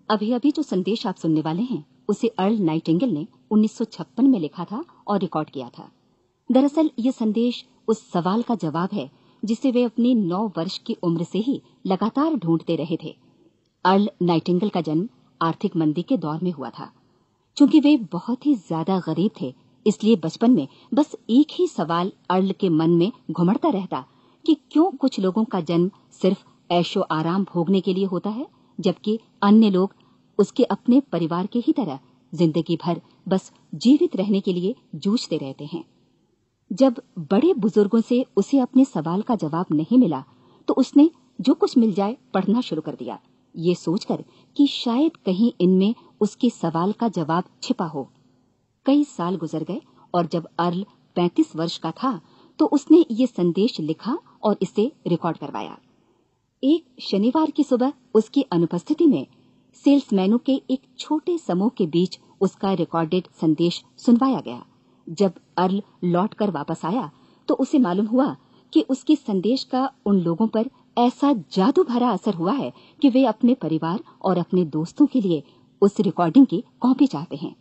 अभी अभी जो संदेश आप सुनने वाले हैं उसे अर्ल नाइटिंगेल ने 1956 में लिखा था और रिकॉर्ड किया था। दरअसल ये संदेश उस सवाल का जवाब है जिसे वे अपनी 9 वर्ष की उम्र से ही लगातार ढूंढते रहे थे। अर्ल नाइटिंगेल का जन्म आर्थिक मंदी के दौर में हुआ था। चूंकि वे बहुत ही ज्यादा गरीब थे, इसलिए बचपन में बस एक ही सवाल अर्ल के मन में घुमड़ता रहता कि क्यों कुछ लोगों का जन्म सिर्फ ऐशो आराम भोगने के लिए होता है, जबकि अन्य लोग उसके अपने परिवार के ही तरह जिंदगी भर बस जीवित रहने के लिए जूझते रहते हैं। जब बड़े बुजुर्गों से उसे अपने सवाल का जवाब नहीं मिला तो उसने जो कुछ मिल जाए पढ़ना शुरू कर दिया, ये सोचकर कि शायद कहीं इनमें उसके सवाल का जवाब छिपा हो। कई साल गुजर गए और जब अर्ल 35 वर्ष का था तो उसने ये संदेश लिखा और इसे रिकॉर्ड करवाया। एक शनिवार की सुबह उसकी अनुपस्थिति में सेल्समैनों के एक छोटे समूह के बीच उसका रिकॉर्डेड संदेश सुनवाया गया। जब अर्ल लौटकर वापस आया तो उसे मालूम हुआ कि उसके संदेश का उन लोगों पर ऐसा जादू भरा असर हुआ है कि वे अपने परिवार और अपने दोस्तों के लिए उस रिकॉर्डिंग की कॉपी चाहते हैं।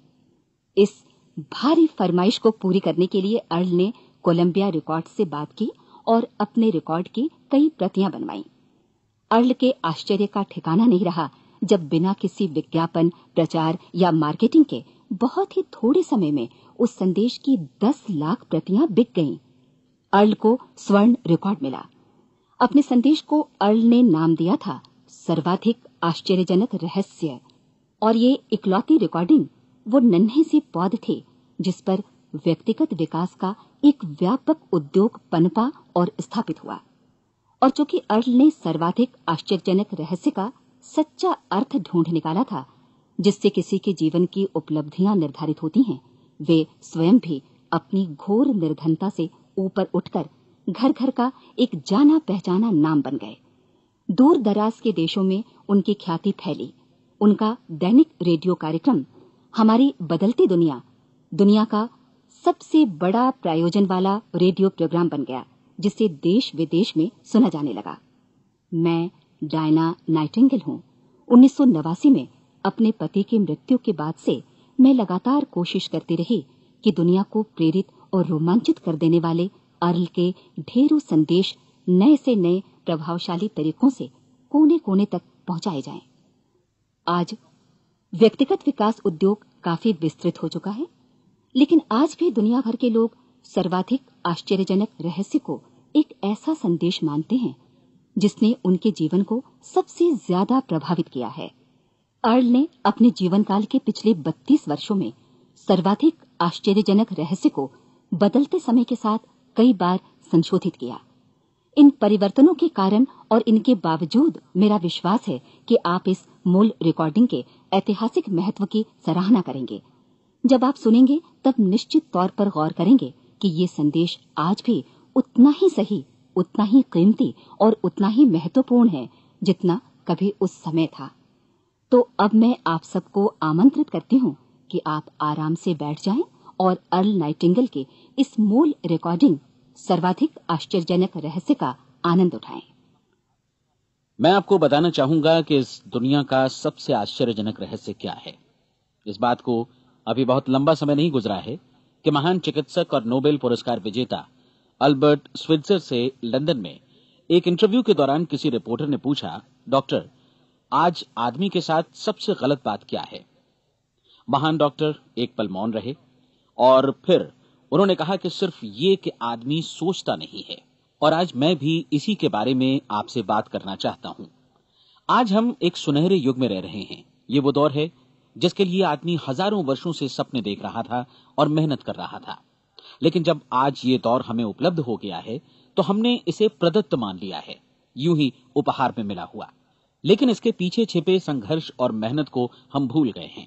इस भारी फरमाइश को पूरी करने के लिए अर्ल ने कोलंबिया रिकॉर्ड से बात की और अपने रिकॉर्ड की कई प्रतियां बनवाईं। अर्ल के आश्चर्य का ठिकाना नहीं रहा जब बिना किसी विज्ञापन, प्रचार या मार्केटिंग के बहुत ही थोड़े समय में उस संदेश की 10 लाख प्रतियां बिक गईं। अर्ल को स्वर्ण रिकॉर्ड मिला। अपने संदेश को अर्ल ने नाम दिया था सर्वाधिक आश्चर्यजनक रहस्य, और ये इकलौती रिकॉर्डिंग वो नन्हे से पौध थे जिस पर व्यक्तिगत विकास का एक व्यापक उद्योग पनपा और स्थापित हुआ। और चूंकि अर्ल ने सर्वाधिक आश्चर्यजनक रहस्य का सच्चा अर्थ ढूंढ निकाला था, जिससे किसी के जीवन की उपलब्धियां निर्धारित होती हैं, वे स्वयं भी अपनी घोर निर्धनता से ऊपर उठकर घर घर का एक जाना पहचाना नाम बन गए। दूर दराज के देशों में उनकी ख्याति फैली। उनका दैनिक रेडियो कार्यक्रम हमारी बदलती दुनिया का सबसे बड़ा प्रायोजन वाला रेडियो प्रोग्राम बन गया, जिसे देश विदेश में सुना जाने लगा। मैं डायना नाइटिंगेल हूँ। 1989 में अपने पति की मृत्यु के बाद से मैं लगातार कोशिश करती रही कि दुनिया को प्रेरित और रोमांचित कर देने वाले अर्ल के ढेरों संदेश नए से नए प्रभावशाली तरीकों से कोने कोने तक पहुंचाए जाएं। आज व्यक्तिगत विकास उद्योग काफी विस्तृत हो चुका है, लेकिन आज भी दुनिया भर के लोग सर्वाधिक आश्चर्यजनक रहस्य को एक ऐसा संदेश मानते हैं जिसने उनके जीवन को सबसे ज्यादा प्रभावित किया है। अर्ल ने अपने जीवन काल के पिछले 32 वर्षों में सर्वाधिक आश्चर्यजनक रहस्य को बदलते समय के साथ कई बार संशोधित किया। इन परिवर्तनों के कारण और इनके बावजूद मेरा विश्वास है कि आप इस मूल रिकॉर्डिंग के ऐतिहासिक महत्व की सराहना करेंगे। जब आप सुनेंगे तब निश्चित तौर पर गौर करेंगे कि ये संदेश आज भी उतना ही सही, उतना ही कीमती और उतना ही महत्वपूर्ण है जितना कभी उस समय था। तो अब मैं आप सबको आमंत्रित करती हूँ कि आप आराम से बैठ जाएं और अर्ल नाइटिंगेल के इस मूल रिकॉर्डिंग सर्वाधिक आश्चर्यजनक रहस्य का आनंद उठाएं। मैं आपको बताना चाहूंगा कि इस दुनिया का सबसे आश्चर्यजनक रहस्य क्या है। इस बात को अभी बहुत लंबा समय नहीं गुजरा है कि महान चिकित्सक और नोबेल पुरस्कार विजेता अल्बर्ट स्विट्जर से लंदन में एक इंटरव्यू के दौरान किसी रिपोर्टर ने पूछा, डॉक्टर, आज आदमी के साथ सबसे गलत बात क्या है? महान डॉक्टर एक पल मौन रहे और फिर उन्होंने कहा कि सिर्फ ये कि आदमी सोचता नहीं है। और आज मैं भी इसी के बारे में आपसे बात करना चाहता हूं। आज हम एक सुनहरे युग में रह रहे हैं। ये वो दौर है जिसके लिए आदमी हजारों वर्षों से सपने देख रहा था और मेहनत कर रहा था। लेकिन जब आज ये दौर हमें उपलब्ध हो गया है तो हमने इसे प्रदत्त मान लिया है, यूं ही उपहार में मिला हुआ। लेकिन इसके पीछे छिपे संघर्ष और मेहनत को हम भूल गए हैं।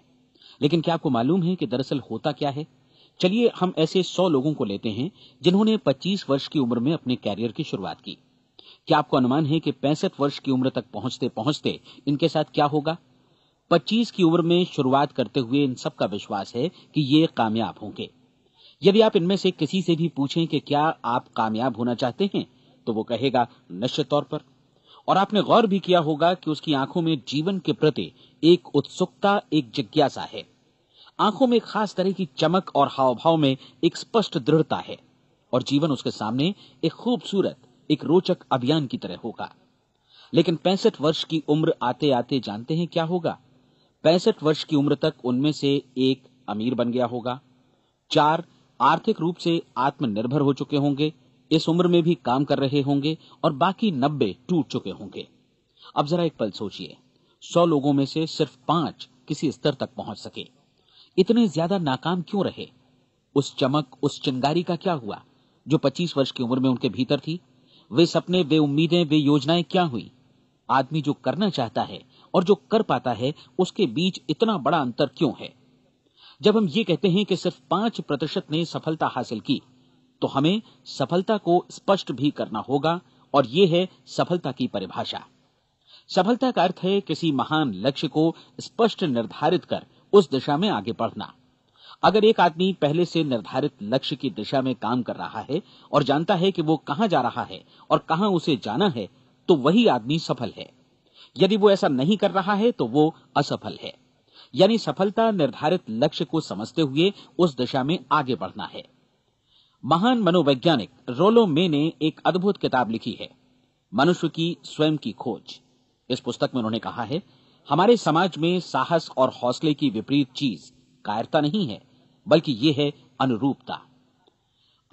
लेकिन क्या आपको मालूम है कि दरअसल होता क्या है? चलिए हम ऐसे 100 लोगों को लेते हैं जिन्होंने 25 वर्ष की उम्र में अपने कैरियर की शुरुआत की। क्या आपको अनुमान है कि 65 वर्ष की उम्र तक पहुंचते पहुंचते इनके साथ क्या होगा? 25 की उम्र में शुरुआत करते हुए इन सबका विश्वास है कि ये कामयाब होंगे। यदि आप इनमें से किसी से भी पूछें कि क्या आप कामयाब होना चाहते हैं, तो वो कहेगा निश्चित तौर पर। और आपने गौर भी किया होगा कि उसकी आंखों में जीवन के प्रति एक उत्सुकता, एक जिज्ञासा है। आंखों में एक खास तरह की चमक और हाव भाव में एक स्पष्ट दृढ़ता है और जीवन उसके सामने एक खूबसूरत, एक रोचक अभियान की तरह होगा। लेकिन 65 वर्ष की उम्र आते आते जानते हैं क्या होगा? 65 वर्ष की उम्र तक उनमें से एक अमीर बन गया होगा, 4 आर्थिक रूप से आत्मनिर्भर हो चुके होंगे, इस उम्र में भी काम कर रहे होंगे और बाकी 90 टूट चुके होंगे। अब जरा एक पल सोचिए, 100 लोगों में से सिर्फ 5 किसी स्तर तक पहुंच सके। इतने ज्यादा नाकाम क्यों रहे? उस चमक, उस चिंगारी का क्या हुआ जो 25 वर्ष की उम्र में उनके भीतर थी? वे सपने, वे उम्मीदें, वे योजनाएं क्या हुई? आदमी जो करना चाहता है और जो कर पाता है, उसके बीच इतना बड़ा अंतर क्यों है? जब हम ये कहते हैं कि सिर्फ 5% ने सफलता हासिल की, तो हमें सफलता को स्पष्ट भी करना होगा और यह है सफलता की परिभाषा। सफलता का अर्थ है किसी महान लक्ष्य को स्पष्ट निर्धारित कर उस दिशा में आगे बढ़ना। अगर एक आदमी पहले से निर्धारित लक्ष्य की दिशा में काम कर रहा है और जानता है कि वो कहां जा रहा है और कहां उसे जाना है, तो वही आदमी सफल है। यदि वो ऐसा नहीं कर रहा है तो वो असफल है। यानी सफलता निर्धारित लक्ष्य को समझते हुए उस दिशा में आगे बढ़ना है। महान मनोवैज्ञानिक रोलो मे ने एक अद्भुत किताब लिखी है, मनुष्य की स्वयं की खोज। इस पुस्तक में उन्होंने कहा है, हमारे समाज में साहस और हौसले की विपरीत चीज कायरता नहीं है, बल्कि यह है अनुरूपता।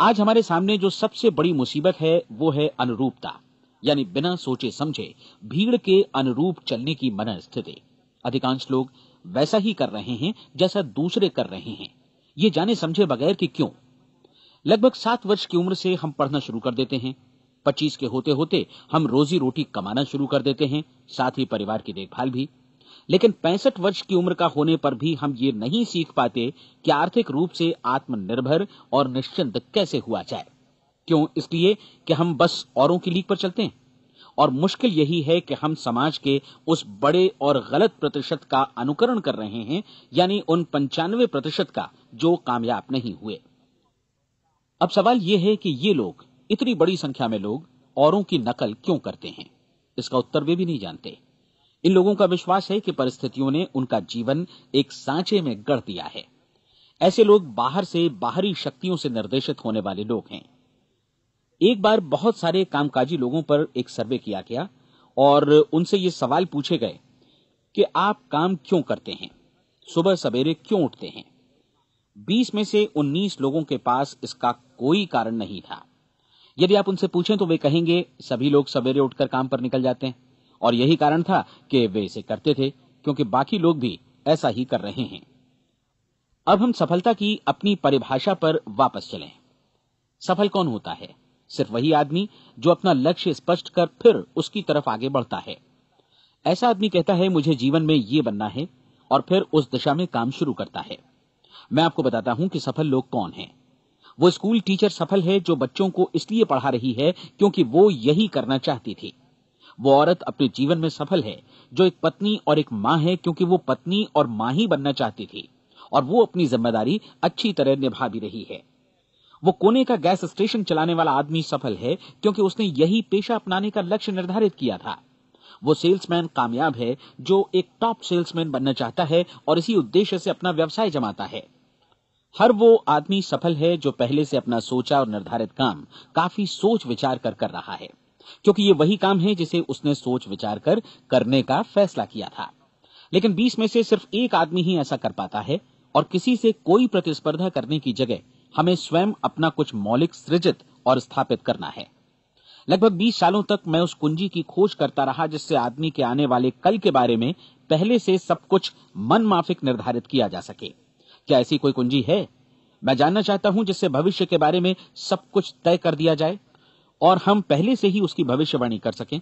आज हमारे सामने जो सबसे बड़ी मुसीबत है वो है अनुरूपता, यानी बिना सोचे समझे भीड़ के अनुरूप चलने की मनस्थिति। अधिकांश लोग वैसा ही कर रहे हैं जैसा दूसरे कर रहे हैं, ये जाने समझे बगैर कि क्यों। लगभग 7 वर्ष की उम्र से हम पढ़ना शुरू कर देते हैं, 25 के होते होते हम रोजी रोटी कमाना शुरू कर देते हैं, साथ ही परिवार की देखभाल भी। लेकिन 65 वर्ष की उम्र का होने पर भी हम ये नहीं सीख पाते कि आर्थिक रूप से आत्मनिर्भर और निश्चिंत कैसे हुआ जाए। क्यों? इसलिए कि हम बस औरों की लीक पर चलते हैं। और मुश्किल यही है कि हम समाज के उस बड़े और गलत प्रतिशत का अनुकरण कर रहे हैं, यानी उन 95% का जो कामयाब नहीं हुए। अब सवाल यह है कि ये लोग, इतनी बड़ी संख्या में लोग, औरों की नकल क्यों करते हैं? इसका उत्तर वे भी नहीं जानते। इन लोगों का विश्वास है कि परिस्थितियों ने उनका जीवन एक सांचे में गढ़ दिया है। ऐसे लोग बाहर से, बाहरी शक्तियों से निर्देशित होने वाले लोग हैं। एक बार बहुत सारे कामकाजी लोगों पर एक सर्वे किया गया और उनसे ये सवाल पूछे गए कि आप काम क्यों करते हैं, सुबह सवेरे क्यों उठते हैं? 20 में से 19 लोगों के पास इसका कोई कारण नहीं था। यदि आप उनसे पूछें तो वे कहेंगे सभी लोग सवेरे उठकर काम पर निकल जाते हैं और यही कारण था कि वे इसे करते थे क्योंकि बाकी लोग भी ऐसा ही कर रहे हैं। अब हम सफलता की अपनी परिभाषा पर वापस चलें। सफल कौन होता है? सिर्फ वही आदमी जो अपना लक्ष्य स्पष्ट कर फिर उसकी तरफ आगे बढ़ता है। ऐसा आदमी कहता है मुझे जीवन में ये बनना है और फिर उस दिशा में काम शुरू करता है। मैं आपको बताता हूं कि सफल लोग कौन हैं। वो स्कूल टीचर सफल है जो बच्चों को इसलिए पढ़ा रही है क्योंकि वो यही करना चाहती थी। वो औरत अपने जीवन में सफल है जो एक पत्नी और एक मां है क्योंकि वो पत्नी और मां ही बनना चाहती थी और वो अपनी जिम्मेदारी अच्छी तरह निभा भी रही है। वो कोने का गैस स्टेशन चलाने वाला आदमी सफल है क्योंकि उसने यही पेशा अपनाने का लक्ष्य निर्धारित किया था। वो सेल्समैन कामयाब है जो एक टॉप सेल्समैन बनना चाहता है और इसी उद्देश्य से अपना व्यवसाय जमाता है। हर वो आदमी सफल है जो पहले से अपना सोचा और निर्धारित काम काफी सोच विचार कर रहा है, क्योंकि ये वही काम है जिसे उसने सोच विचार कर करने का फैसला किया था। लेकिन 20 में से सिर्फ एक आदमी ही ऐसा कर पाता है और किसी से कोई प्रतिस्पर्धा करने की जगह हमें स्वयं अपना कुछ मौलिक सृजित और स्थापित करना है। लगभग 20 सालों तक मैं उस कुंजी की खोज करता रहा जिससे आदमी के आने वाले कल के बारे में पहले से सब कुछ मन माफिक निर्धारित किया जा सके। क्या ऐसी कोई कुंजी है? मैं जानना चाहता हूं जिससे भविष्य के बारे में सब कुछ तय कर दिया जाए और हम पहले से ही उसकी भविष्यवाणी कर सकें।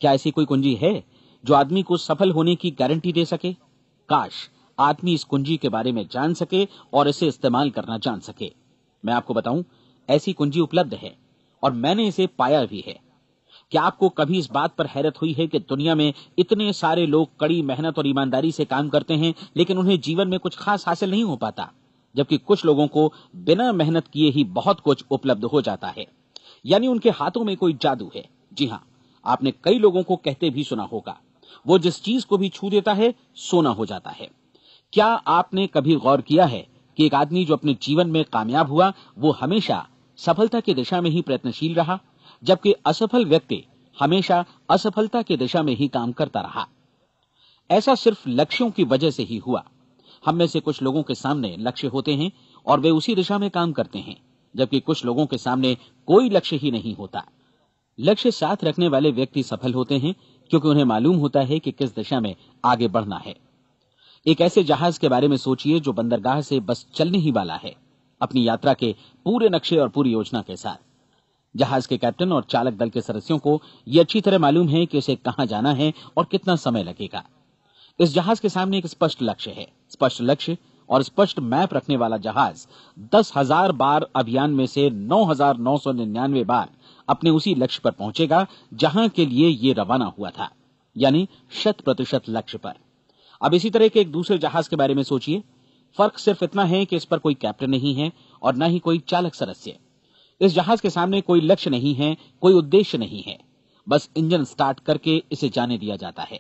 क्या ऐसी कोई कुंजी है जो आदमी को सफल होने की गारंटी दे सके? काश आदमी इस कुंजी के बारे में जान सके और इसे इस्तेमाल करना जान सके। मैं आपको बताऊं, ऐसी कुंजी उपलब्ध है और मैंने इसे पाया भी है। क्या आपको कभी इस बात पर हैरत हुई है कि दुनिया में इतने सारे लोग कड़ी मेहनत और ईमानदारी से काम करते हैं लेकिन उन्हें जीवन में कुछ खास हासिल नहीं हो पाता, जबकि कुछ लोगों को बिना मेहनत किए ही बहुत कुछ उपलब्ध हो जाता है। यानी उनके हाथों में कोई जादू है। जी हां, आपने कई लोगों को कहते भी सुना होगा। वो जिस चीज को भी छू देता है सोना हो जाता है। क्या आपने कभी गौर किया है कि एक आदमी जो अपने जीवन में कामयाब हुआ वो हमेशा सफलता की दिशा में ही प्रयत्नशील रहा, जबकि असफल व्यक्ति हमेशा असफलता की दिशा में ही काम करता रहा। ऐसा सिर्फ लक्ष्यों की वजह से ही हुआ। हम में से कुछ लोगों के सामने लक्ष्य होते हैं और वे उसी दिशा में काम करते हैं, जबकि कुछ लोगों के सामने कोई लक्ष्य ही नहीं होता। लक्ष्य साथ रखने वाले व्यक्ति सफल होते हैं क्योंकि उन्हें मालूम होता है कि किस दिशा में आगे बढ़ना है। एक ऐसे जहाज के बारे में सोचिए जो बंदरगाह से बस चलने ही वाला है, अपनी यात्रा के पूरे नक्शे और पूरी योजना के साथ। जहाज के कैप्टन और चालक दल के सदस्यों को यह अच्छी तरह मालूम है कि उसे कहां जाना है और कितना समय लगेगा। इस जहाज के सामने एक स्पष्ट लक्ष्य है। स्पष्ट लक्ष्य और स्पष्ट मैप रखने वाला जहाज 10,000 बार अभियान में से 9,999 बार अपने उसी लक्ष्य पर पहुंचेगा जहां के लिए ये रवाना हुआ था, यानी 100% लक्ष्य पर। अब इसी तरह के एक दूसरे जहाज के बारे में सोचिए। फर्क सिर्फ इतना है कि इस पर कोई कैप्टन नहीं है और न ही कोई चालक सदस्य। इस जहाज के सामने कोई लक्ष्य नहीं है, कोई उद्देश्य नहीं है, बस इंजन स्टार्ट करके इसे जाने दिया जाता है।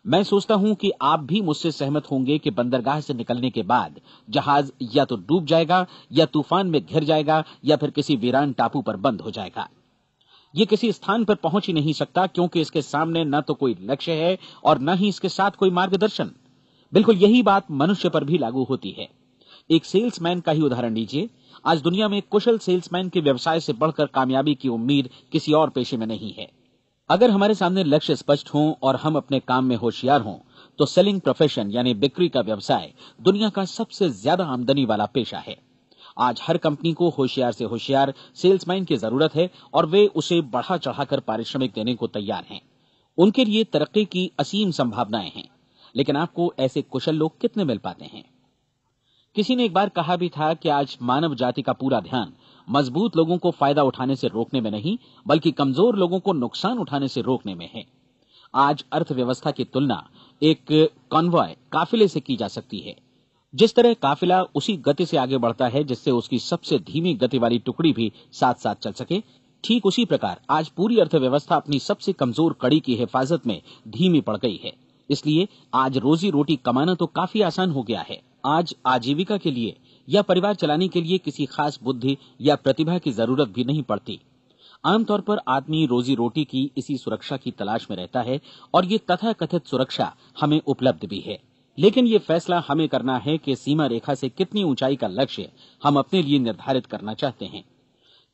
मैं सोचता हूं कि आप भी मुझसे सहमत होंगे कि बंदरगाह से निकलने के बाद जहाज या तो डूब जाएगा या तूफान में घिर जाएगा या फिर किसी वीरान टापू पर बंद हो जाएगा। ये किसी स्थान पर पहुंच ही नहीं सकता क्योंकि इसके सामने न तो कोई लक्ष्य है और न ही इसके साथ कोई मार्गदर्शन। बिल्कुल यही बात मनुष्य पर भी लागू होती है। एक सेल्समैन का ही उदाहरण लीजिए। आज दुनिया में कुशल सेल्समैन के व्यवसाय से बढ़कर कामयाबी की उम्मीद किसी और पेशे में नहीं है। अगर हमारे सामने लक्ष्य स्पष्ट हों और हम अपने काम में होशियार हों तो सेलिंग प्रोफेशन यानी बिक्री का व्यवसाय दुनिया का सबसे ज्यादा आमदनी वाला पेशा है। आज हर कंपनी को होशियार से होशियार सेल्समैन की जरूरत है और वे उसे बढ़ा चढ़ाकर पारिश्रमिक देने को तैयार हैं। उनके लिए तरक्की की असीम संभावनाएं हैं, लेकिन आपको ऐसे कुशल लोग कितने मिल पाते हैं? किसी ने एक बार कहा भी था कि आज मानव जाति का पूरा ध्यान मजबूत लोगों को फायदा उठाने से रोकने में नहीं, बल्कि कमजोर लोगों को नुकसान उठाने से रोकने में है। आज अर्थव्यवस्था की तुलना एक कॉन्वॉय काफिले से की जा सकती है। जिस तरह काफिला उसी गति से आगे बढ़ता है जिससे उसकी सबसे धीमी गति वाली टुकड़ी भी साथ साथ चल सके, ठीक उसी प्रकार आज पूरी अर्थव्यवस्था अपनी सबसे कमजोर कड़ी की हिफाजत में धीमी पड़ गई है। इसलिए आज रोजी रोटी कमाना तो काफी आसान हो गया है। आज आजीविका के लिए या परिवार चलाने के लिए किसी खास बुद्धि या प्रतिभा की जरूरत भी नहीं पड़ती। आमतौर पर आदमी रोजी रोटी की इसी सुरक्षा की तलाश में रहता है और ये तथाकथित सुरक्षा हमें उपलब्ध भी है। लेकिन ये फैसला हमें करना है कि सीमा रेखा से कितनी ऊंचाई का लक्ष्य हम अपने लिए निर्धारित करना चाहते हैं।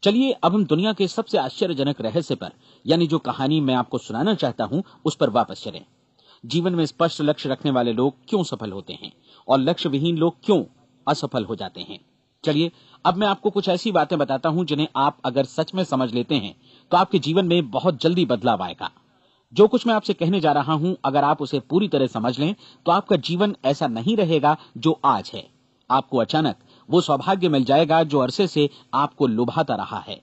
चलिए अब हम दुनिया के सबसे आश्चर्यजनक रहस्य पर, यानी जो कहानी मैं आपको सुनाना चाहता हूं, उस पर वापस चलें। जीवन में स्पष्ट लक्ष्य रखने वाले लोग क्यों सफल होते हैं और लक्ष्य विहीन लोग क्यों असफल हो जाते हैं? चलिए अब मैं आपको कुछ ऐसी बातें बताता हूं जिन्हें आप अगर सच में समझ लेते हैं तो आपके जीवन में बहुत जल्दी बदलाव आएगा। जो कुछ मैं आपसे कहने जा रहा हूं, अगर आप उसे पूरी तरह समझ लें तो आपका जीवन ऐसा नहीं रहेगा जो आज है। आपको अचानक वो सौभाग्य मिल जाएगा जो अरसे से आपको लुभाता रहा है।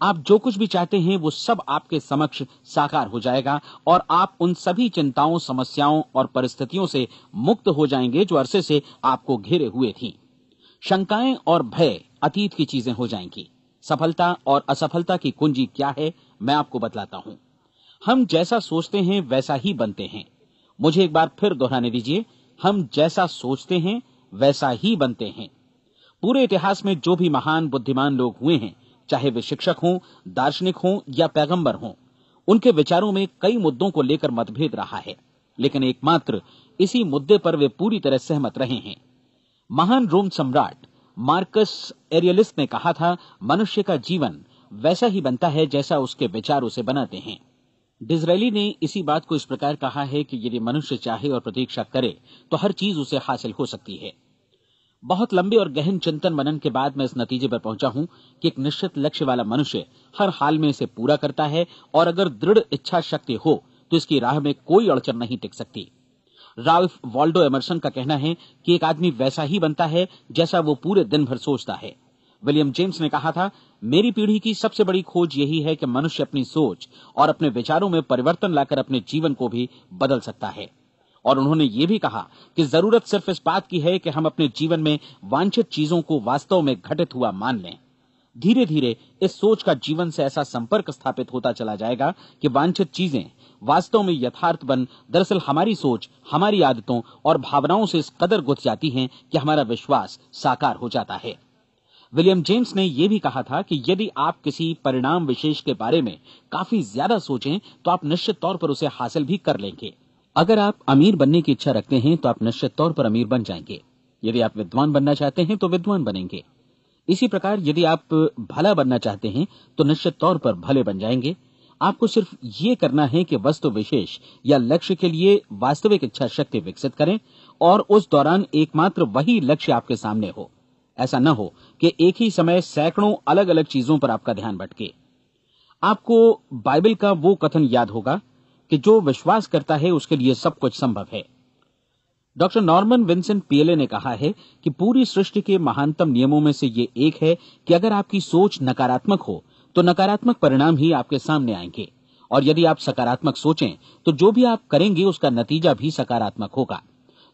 आप जो कुछ भी चाहते हैं वो सब आपके समक्ष साकार हो जाएगा और आप उन सभी चिंताओं, समस्याओं और परिस्थितियों से मुक्त हो जाएंगे जो अरसे से आपको घेरे हुए थी। शंकाएं और भय अतीत की चीजें हो जाएंगी। सफलता और असफलता की कुंजी क्या है, मैं आपको बतलाता हूं। हम जैसा सोचते हैं वैसा ही बनते हैं। मुझे एक बार फिर दोहराने दीजिए, हम जैसा सोचते हैं वैसा ही बनते हैं। पूरे इतिहास में जो भी महान बुद्धिमान लोग हुए हैं, चाहे वे शिक्षक हों, दार्शनिक हों या पैगंबर हों, उनके विचारों में कई मुद्दों को लेकर मतभेद रहा है, लेकिन एकमात्र इसी मुद्दे पर वे पूरी तरह सहमत रहे हैं। महान रोम सम्राट मार्कस एरियलिस ने कहा था, मनुष्य का जीवन वैसा ही बनता है जैसा उसके विचार उसे बनाते हैं। डिज़रायली ने इसी बात को इस प्रकार कहा है कि यदि मनुष्य चाहे और प्रतीक्षा करे तो हर चीज उसे हासिल हो सकती है। बहुत लंबे और गहन चिंतन मनन के बाद मैं इस नतीजे पर पहुंचा हूं कि एक निश्चित लक्ष्य वाला मनुष्य हर हाल में इसे पूरा करता है और अगर दृढ़ इच्छा शक्ति हो तो इसकी राह में कोई अड़चन नहीं टिक सकती। राल्फ वॉल्डो एमर्सन का कहना है कि एक आदमी वैसा ही बनता है जैसा वो पूरे दिन भर सोचता है। विलियम जेम्स ने कहा था, मेरी पीढ़ी की सबसे बड़ी खोज यही है कि मनुष्य अपनी सोच और अपने विचारों में परिवर्तन लाकर अपने जीवन को भी बदल सकता है। और उन्होंने ये भी कहा कि जरूरत सिर्फ इस बात की है कि हम अपने जीवन में वांछित चीजों को वास्तव में घटित हुआ मान लें। धीरे धीरे इस सोच का जीवन से ऐसा संपर्क स्थापित होता चला जाएगा कि वांछित चीजें वास्तव में यथार्थपन दरअसल हमारी सोच, हमारी आदतों और भावनाओं से इस कदर गुथ जाती हैं कि हमारा विश्वास साकार हो जाता है। विलियम जेम्स ने यह भी कहा था कि यदि आप किसी परिणाम विशेष के बारे में काफी ज्यादा सोचें तो आप निश्चित तौर पर उसे हासिल भी कर लेंगे। अगर आप अमीर बनने की इच्छा रखते हैं तो आप निश्चित तौर पर अमीर बन जाएंगे। यदि आप विद्वान बनना चाहते हैं तो विद्वान बनेंगे। इसी प्रकार यदि आप भला बनना चाहते हैं तो निश्चित तौर पर भले बन जाएंगे। आपको सिर्फ ये करना है कि वस्तु विशेष या लक्ष्य के लिए वास्तविक इच्छा शक्ति विकसित करें और उस दौरान एकमात्र वही लक्ष्य आपके सामने हो। ऐसा न हो कि एक ही समय सैकड़ों अलग अलग चीजों पर आपका ध्यान भटके। आपको बाइबल का वो कथन याद होगा कि जो विश्वास करता है उसके लिए सब कुछ संभव है। डॉक्टर नॉर्मन विंसेंट पीएले ने कहा है कि पूरी सृष्टि के महानतम नियमों में से ये एक है कि अगर आपकी सोच नकारात्मक हो तो नकारात्मक परिणाम ही आपके सामने आएंगे, और यदि आप सकारात्मक सोचें तो जो भी आप करेंगे उसका नतीजा भी सकारात्मक होगा।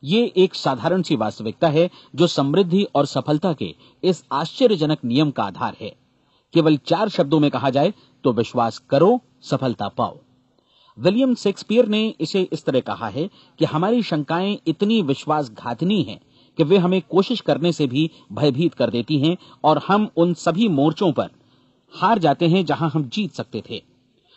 ये एक साधारण सी वास्तविकता है जो समृद्धि और सफलता के इस आश्चर्यजनक नियम का आधार है। केवल 4 शब्दों में कहा जाए तो विश्वास करो, सफलता पाओ। विलियम शेक्सपियर ने इसे इस तरह कहा है कि हमारी शंकाएं इतनी विश्वासघातिनी हैं कि वे हमें कोशिश करने से भी भयभीत कर देती हैं और हम उन सभी मोर्चों पर हार जाते हैं जहां हम जीत सकते थे।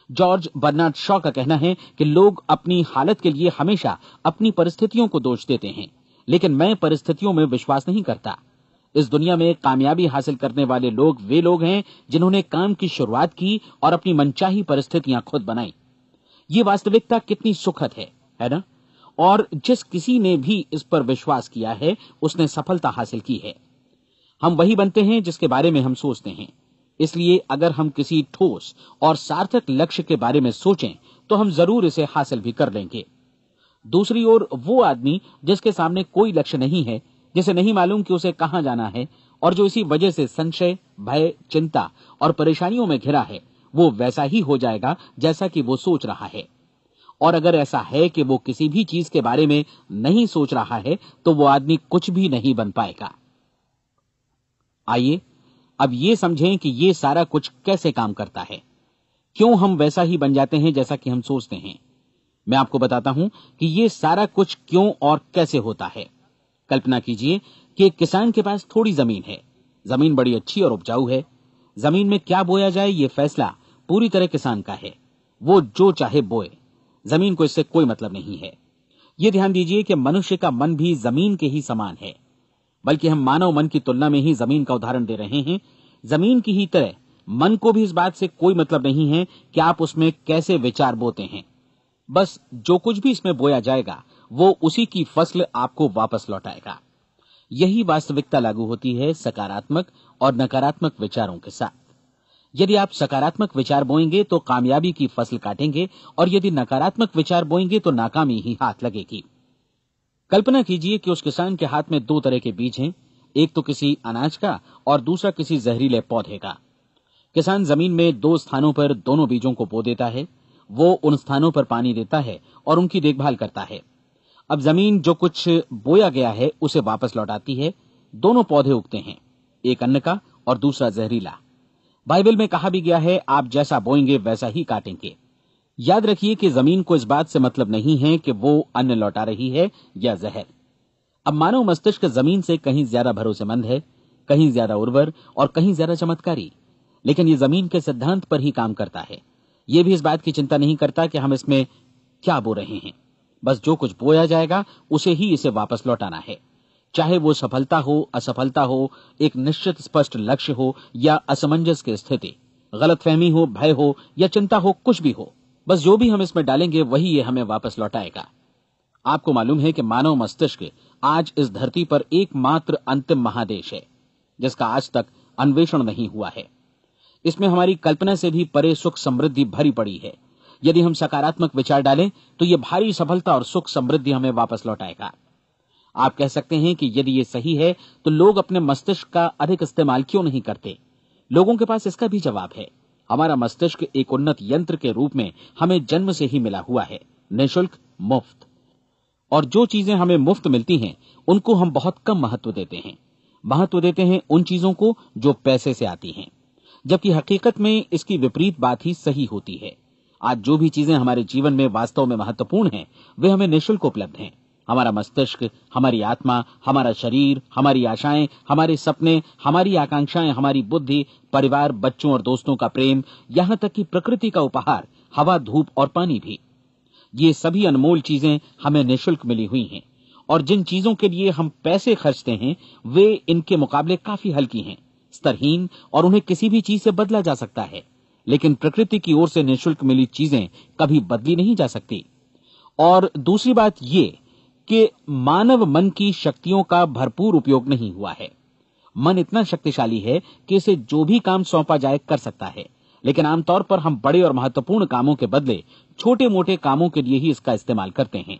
जॉर्ज बर्नार्ड शॉ का कहना है कि लोग अपनी हालत के लिए हमेशा अपनी परिस्थितियों को दोष देते हैं, लेकिन मैं परिस्थितियों में विश्वास नहीं करता। इस दुनिया में कामयाबी हासिल करने वाले लोग वे लोग हैं जिन्होंने काम की शुरुआत की और अपनी मनचाही परिस्थितियां खुद बनाई। ये वास्तविकता कितनी सुखद है ना? और जिस किसी ने भी इस पर विश्वास किया है उसने सफलता हासिल की है। हम वही बनते हैं जिसके बारे में हम सोचते हैं। इसलिए अगर हम किसी ठोस और सार्थक लक्ष्य के बारे में सोचें तो हम जरूर इसे हासिल भी कर लेंगे। दूसरी ओर वो आदमी जिसके सामने कोई लक्ष्य नहीं है, जिसे नहीं मालूम कि उसे कहां जाना है और जो इसी वजह से संशय, भय, चिंता और परेशानियों में घिरा है, वो वैसा ही हो जाएगा जैसा कि वो सोच रहा है। और अगर ऐसा है कि वो किसी भी चीज के बारे में नहीं सोच रहा है तो वो आदमी कुछ भी नहीं बन पाएगा। आइए अब ये समझें कि ये सारा कुछ कैसे काम करता है, क्यों हम वैसा ही बन जाते हैं जैसा कि हम सोचते हैं। मैं आपको बताता हूं कि ये सारा कुछ क्यों और कैसे होता है। कल्पना कीजिए कि एक किसान के पास थोड़ी जमीन है। जमीन बड़ी अच्छी और उपजाऊ है। जमीन में क्या बोया जाए ये फैसला पूरी तरह किसान का है। वो जो चाहे बोए, जमीन को इससे कोई मतलब नहीं है। ये ध्यान दीजिए कि मनुष्य का मन भी जमीन के ही समान है, बल्कि हम मानव मन की तुलना में ही जमीन का उदाहरण दे रहे हैं। जमीन की ही तरह मन को भी इस बात से कोई मतलब नहीं है कि आप उसमें कैसे विचार बोते हैं। बस जो कुछ भी इसमें बोया जाएगा वो उसी की फसल आपको वापस लौटाएगा। यही वास्तविकता लागू होती है सकारात्मक और नकारात्मक विचारों के साथ। यदि आप सकारात्मक विचार बोएंगे तो कामयाबी की फसल काटेंगे, और यदि नकारात्मक विचार बोएंगे तो नाकामी ही हाथ लगेगी। कल्पना कीजिए कि उस किसान के हाथ में 2 तरह के बीज हैं, एक तो किसी अनाज का और दूसरा किसी जहरीले पौधे का। किसान जमीन में 2 स्थानों पर दोनों बीजों को बो देता है। वो उन स्थानों पर पानी देता है और उनकी देखभाल करता है। अब जमीन जो कुछ बोया गया है उसे वापस लौटाती है। दोनों पौधे उगते हैं, एक अन्न का और दूसरा जहरीला। बाइबल में कहा भी गया है, आप जैसा बोएंगे वैसा ही काटेंगे। याद रखिए कि जमीन को इस बात से मतलब नहीं है कि वो अन्न लौटा रही है या जहर। अब मानव मस्तिष्क जमीन से कहीं ज्यादा भरोसेमंद है, कहीं ज्यादा उर्वर और कहीं ज्यादा चमत्कारी, लेकिन ये जमीन के सिद्धांत पर ही काम करता है। ये भी इस बात की चिंता नहीं करता कि हम इसमें क्या बो रहे हैं। बस जो कुछ बोया जाएगा उसे ही इसे वापस लौटाना है, चाहे वो सफलता हो, असफलता हो, एक निश्चित स्पष्ट लक्ष्य हो या असमंजस की स्थिति, गलतफहमी हो, भय हो या चिंता हो, कुछ भी हो। बस जो भी हम इसमें डालेंगे वही ये हमें वापस लौटाएगा। आपको मालूम है कि मानव मस्तिष्क आज इस धरती पर एकमात्र अंतिम महादेश है जिसका आज तक अन्वेषण नहीं हुआ है। इसमें हमारी कल्पना से भी परे सुख समृद्धि भरी पड़ी है। यदि हम सकारात्मक विचार डालें तो ये भारी सफलता और सुख समृद्धि हमें वापस लौटाएगा। आप कह सकते हैं कि यदि ये सही है तो लोग अपने मस्तिष्क का अधिक इस्तेमाल क्यों नहीं करते? लोगों के पास इसका भी जवाब है। हमारा मस्तिष्क एक उन्नत यंत्र के रूप में हमें जन्म से ही मिला हुआ है, निःशुल्क, मुफ्त। और जो चीजें हमें मुफ्त मिलती हैं उनको हम बहुत कम महत्व देते हैं। महत्व देते हैं उन चीजों को जो पैसे से आती हैं, जबकि हकीकत में इसकी विपरीत बात ही सही होती है। आज जो भी चीजें हमारे जीवन में वास्तव में महत्वपूर्ण हैं, वे हमें निःशुल्क उपलब्ध हैं। हमारा मस्तिष्क, हमारी आत्मा, हमारा शरीर, हमारी आशाएं, हमारे सपने, हमारी आकांक्षाएं, हमारी बुद्धि, परिवार, बच्चों और दोस्तों का प्रेम, यहां तक कि प्रकृति का उपहार, हवा, धूप और पानी भी, ये सभी अनमोल चीजें हमें निःशुल्क मिली हुई हैं। और जिन चीजों के लिए हम पैसे खर्चते हैं, वे इनके मुकाबले काफी हल्की हैं, स्तरहीन, और उन्हें किसी भी चीज से बदला जा सकता है। लेकिन प्रकृति की ओर से निःशुल्क मिली चीजें कभी बदली नहीं जा सकती। और दूसरी बात ये कि मानव मन की शक्तियों का भरपूर उपयोग नहीं हुआ है। मन इतना शक्तिशाली है कि इसे जो भी काम सौंपा जाए कर सकता है, लेकिन आमतौर पर हम बड़े और महत्वपूर्ण कामों के बदले छोटे मोटे कामों के लिए ही इसका इस्तेमाल करते हैं।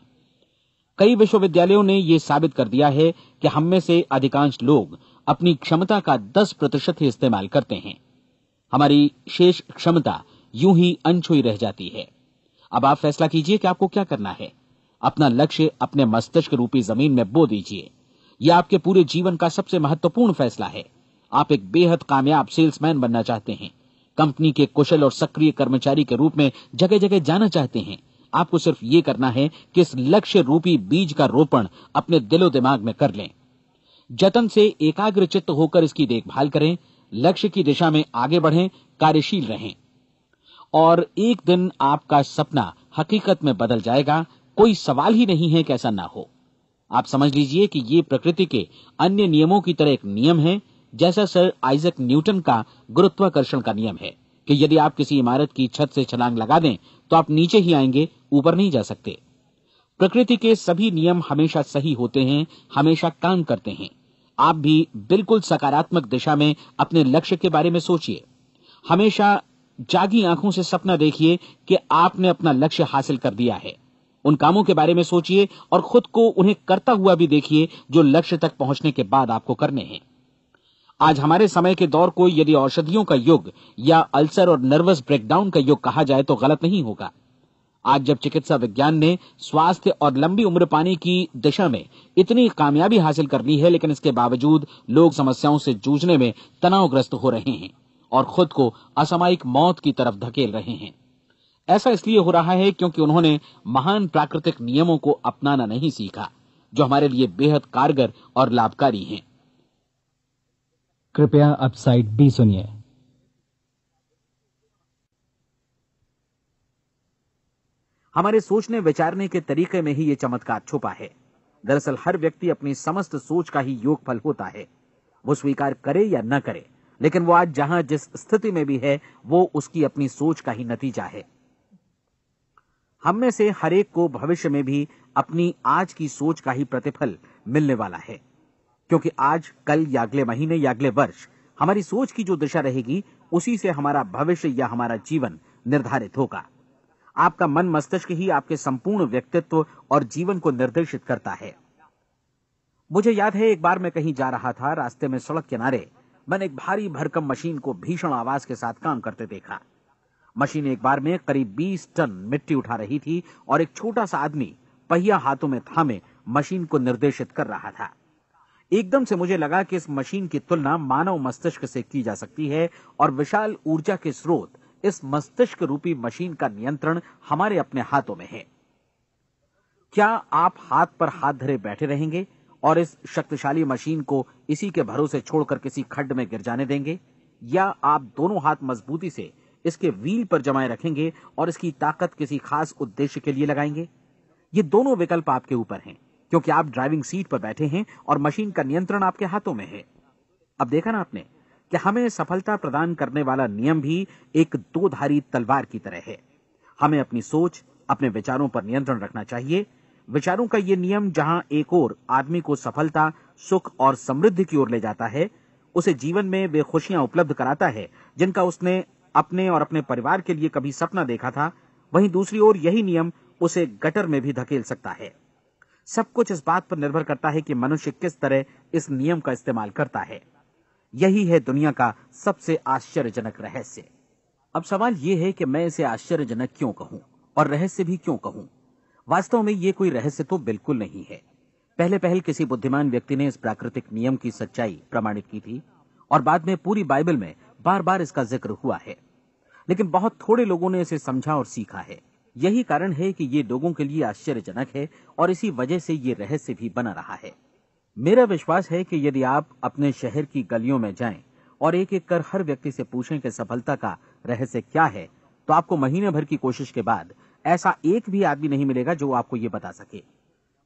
कई विश्वविद्यालयों ने यह साबित कर दिया है कि हम में से अधिकांश लोग अपनी क्षमता का 10% ही इस्तेमाल करते हैं। हमारी शेष क्षमता यूं ही अनछुई रह जाती है। अब आप फैसला कीजिए कि आपको क्या करना है। अपना लक्ष्य अपने मस्तिष्क रूपी जमीन में बो दीजिए। यह आपके पूरे जीवन का सबसे महत्वपूर्ण फैसला है। आप एक बेहद कामयाब सेल्समैन बनना चाहते हैं, कंपनी के कुशल और सक्रिय कर्मचारी के रूप में जगह जगह जाना चाहते हैं। आपको सिर्फ ये करना है कि इस लक्ष्य रूपी बीज का रोपण अपने दिलो दिमाग में कर लें। जतन से एकाग्रचित्त होकर इसकी देखभाल करें, लक्ष्य की दिशा में आगे बढ़ें, कार्यशील रहें, और एक दिन आपका सपना हकीकत में बदल जाएगा। कोई सवाल ही नहीं है कि ऐसा ना हो। आप समझ लीजिए कि ये प्रकृति के अन्य नियमों की तरह एक नियम है, जैसा सर आइजक न्यूटन का गुरुत्वाकर्षण का नियम है कि यदि आप किसी इमारत की छत से छलांग लगा दें तो आप नीचे ही आएंगे, ऊपर नहीं जा सकते। प्रकृति के सभी नियम हमेशा सही होते हैं, हमेशा काम करते हैं। आप भी बिल्कुल सकारात्मक दिशा में अपने लक्ष्य के बारे में सोचिए। हमेशा जागी आंखों से सपना देखिए कि आपने अपना लक्ष्य हासिल कर दिया है। उन कामों के बारे में सोचिए और खुद को उन्हें करता हुआ भी देखिए जो लक्ष्य तक पहुंचने के बाद आपको करने हैं। आज हमारे समय के दौर को यदि औषधियों का युग या अल्सर और नर्वस ब्रेकडाउन का युग कहा जाए तो गलत नहीं होगा। आज जब चिकित्सा विज्ञान ने स्वास्थ्य और लंबी उम्र पाने की दिशा में इतनी कामयाबी हासिल कर ली है, लेकिन इसके बावजूद लोग समस्याओं से जूझने में तनावग्रस्त हो रहे हैं और खुद को असामयिक मौत की तरफ धकेल रहे हैं। ऐसा इसलिए हो रहा है क्योंकि उन्होंने महान प्राकृतिक नियमों को अपनाना नहीं सीखा, जो हमारे लिए बेहद कारगर और लाभकारी हैं। कृपया अब साइड बी सुनिए। हमारे सोचने विचारने के तरीके में ही ये चमत्कार छुपा है। दरअसल हर व्यक्ति अपनी समस्त सोच का ही योगफल होता है, वो स्वीकार करे या न करे, लेकिन वो आज जहां जिस स्थिति में भी है वो उसकी अपनी सोच का ही नतीजा है। हम में से हर एक को भविष्य में भी अपनी आज की सोच का ही प्रतिफल मिलने वाला है, क्योंकि आज, कल या अगले महीने या अगले वर्ष हमारी सोच की जो दिशा रहेगी उसी से हमारा भविष्य या हमारा जीवन निर्धारित होगा। आपका मन मस्तिष्क ही आपके संपूर्ण व्यक्तित्व और जीवन को निर्देशित करता है। मुझे याद है, एक बार मैं कहीं जा रहा था, रास्ते में सड़क किनारे मैंने एक भारी भरकम मशीन को भीषण आवाज के साथ काम करते देखा। मशीन एक बार में करीब 20 टन मिट्टी उठा रही थी और एक छोटा सा आदमी पहिया हाथों में थामे मशीन को निर्देशित कर रहा था। एकदम से मुझे लगा कि इस मशीन की तुलना मानव मस्तिष्क से की जा सकती है और विशाल ऊर्जा के स्रोत इस मस्तिष्क रूपी मशीन का नियंत्रण हमारे अपने हाथों में है। क्या आप हाथ पर हाथ धरे बैठे रहेंगे और इस शक्तिशाली मशीन को इसी के भरोसे छोड़कर किसी खड्ड में गिर जाने देंगे, या आप दोनों हाथ मजबूती से इसके व्हील पर जमाए रखेंगे और इसकी ताकत किसी खास उद्देश्य के लिए लगाएंगे? ये दोनों विकल्प आपके ऊपर हैं, क्योंकि आप ड्राइविंग सीट पर बैठे हैं और मशीन का नियंत्रण आपके हाथों में है। अब देखा ना आपने कि हमें सफलता प्रदान करने वाला नियम भी एक दो-धारी तलवार की तरह है। हमें अपनी सोच, अपने विचारों पर नियंत्रण रखना चाहिए। विचारों का ये नियम जहां एक ओर आदमी को सफलता, सुख और समृद्धि की ओर ले जाता है, उसे जीवन में वे खुशियां उपलब्ध कराता है जिनका उसने अपने और अपने परिवार के लिए कभी सपना देखा था, वहीं दूसरी ओर यही नियम उसे गटर में भी धकेल सकता है। सब कुछ इस बात पर निर्भर करता है कि मनुष्य किस तरह इस नियम का इस्तेमाल करता है। यही है दुनिया का सबसे आश्चर्यजनक रहस्य। अब सवाल यह है कि मैं इसे आश्चर्यजनक क्यों कहूं और रहस्य भी क्यों कहूं। वास्तव में यह कोई रहस्य तो बिल्कुल नहीं है। पहले पहल किसी बुद्धिमान व्यक्ति ने इस प्राकृतिक नियम की सच्चाई प्रमाणित की थी और बाद में पूरी बाइबल में बार बार इसका जिक्र हुआ है। लेकिन बहुत थोड़े लोगों ने इसे समझा और सीखा है। यही कारण है कि ये लोगों के लिए आश्चर्यजनक है और इसी वजह से ये रहस्य भी बना रहा है। मेरा विश्वास है कि यदि आप अपने शहर की गलियों में जाएं और एक एक कर हर व्यक्ति से पूछें कि सफलता का रहस्य क्या है, तो आपको महीने भर की कोशिश के बाद ऐसा एक भी आदमी नहीं मिलेगा जो आपको ये बता सके।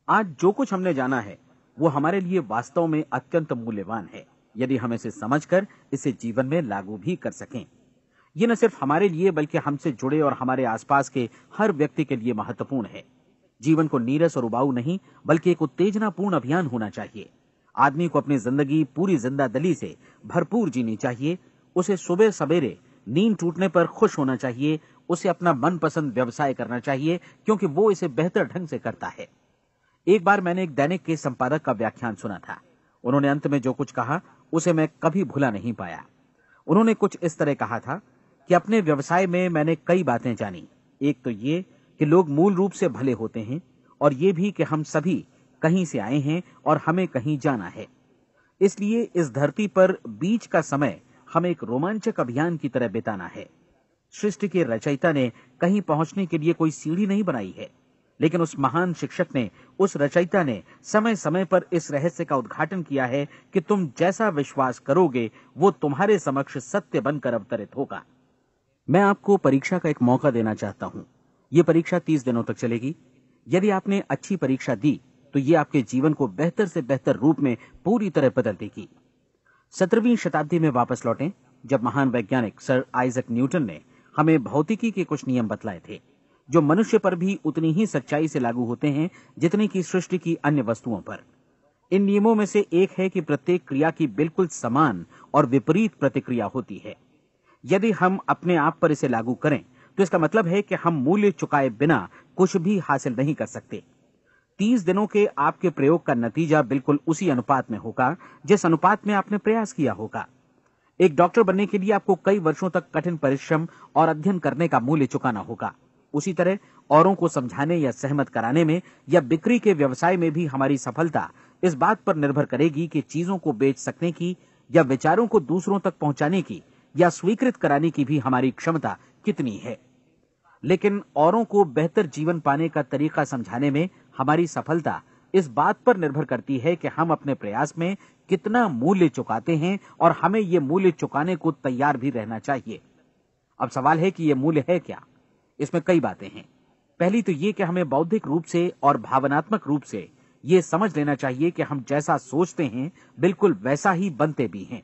आज जो कुछ हमने जाना है वो हमारे लिए वास्तव में अत्यंत मूल्यवान है, यदि हम इसे समझकर इसे जीवन में लागू भी कर सकें। ये न सिर्फ हमारे लिए बल्कि हमसे जुड़े और हमारे आसपास के हर व्यक्ति के लिए महत्वपूर्ण है। जीवन को नीरस और उबाऊ नहीं बल्कि एक उत्तेजनापूर्ण अभियान होना चाहिए। आदमी को अपनी जिंदगी पूरी जिंदादिली से भरपूर जीनी चाहिए। उसे सुबह सवेरे नींद टूटने पर खुश होना चाहिए। उसे अपना मनपसंद व्यवसाय करना चाहिए क्योंकि वो इसे बेहतर ढंग से करता है। एक बार मैंने एक दैनिक के संपादक का व्याख्यान सुना था। उन्होंने अंत में जो कुछ कहा उसे मैं कभी भुला नहीं पाया। उन्होंने कुछ इस तरह कहा था कि अपने व्यवसाय में मैंने कई बातें जानी। एक तो ये कि लोग मूल रूप से भले होते हैं और ये भी कि हम सभी कहीं से आए हैं और हमें कहीं जाना है। इसलिए इस धरती पर बीच का समय हमें एक रोमांचक अभियान की तरह बिताना है। सृष्टि के रचयिता ने कहीं पहुंचने के लिए कोई सीढ़ी नहीं बनाई है, लेकिन उस महान शिक्षक ने, उस रचयिता ने समय समय पर इस रहस्य का उद्घाटन किया है कि तुम जैसा विश्वास करोगे वो तुम्हारे समक्ष सत्य बनकर अवतरित होगा। मैं आपको परीक्षा का एक मौका देना चाहता हूं। यह परीक्षा 30 दिनों तक चलेगी। यदि आपने अच्छी परीक्षा दी तो ये आपके जीवन को बेहतर से बेहतर रूप में पूरी तरह बदल देगी। 17वीं शताब्दी में वापस लौटें, जब महान वैज्ञानिक सर आइजक न्यूटन ने हमें भौतिकी के कुछ नियम बतलाए थे, जो मनुष्य पर भी उतनी ही सच्चाई से लागू होते हैं जितनी की सृष्टि की अन्य वस्तुओं पर। इन नियमों में से एक है कि प्रत्येक क्रिया की बिल्कुल समान और विपरीत प्रतिक्रिया होती है। यदि हम अपने आप पर इसे लागू करें तो इसका मतलब है कि हम मूल्य चुकाए बिना कुछ भी हासिल नहीं कर सकते। 30 दिनों के आपके प्रयोग का नतीजा बिल्कुल उसी अनुपात में होगा जिस अनुपात में आपने प्रयास किया होगा। एक डॉक्टर बनने के लिए आपको कई वर्षों तक कठिन परिश्रम और अध्ययन करने का मूल्य चुकाना होगा। उसी तरह औरों को समझाने या सहमत कराने में या बिक्री के व्यवसाय में भी हमारी सफलता इस बात पर निर्भर करेगी कि चीजों को बेच सकने की या विचारों को दूसरों तक पहुंचाने की या स्वीकृत कराने की भी हमारी क्षमता कितनी है। लेकिन औरों को बेहतर जीवन पाने का तरीका समझाने में हमारी सफलता इस बात पर निर्भर करती है कि हम अपने प्रयास में कितना मूल्य चुकाते हैं और हमें यह मूल्य चुकाने को तैयार भी रहना चाहिए। अब सवाल है कि यह मूल्य है क्या? इसमें कई बातें हैं। पहली तो यह कि हमें बौद्धिक रूप से और भावनात्मक रूप से यह समझ लेना चाहिए कि हम जैसा सोचते हैं बिल्कुल वैसा ही बनते भी हैं।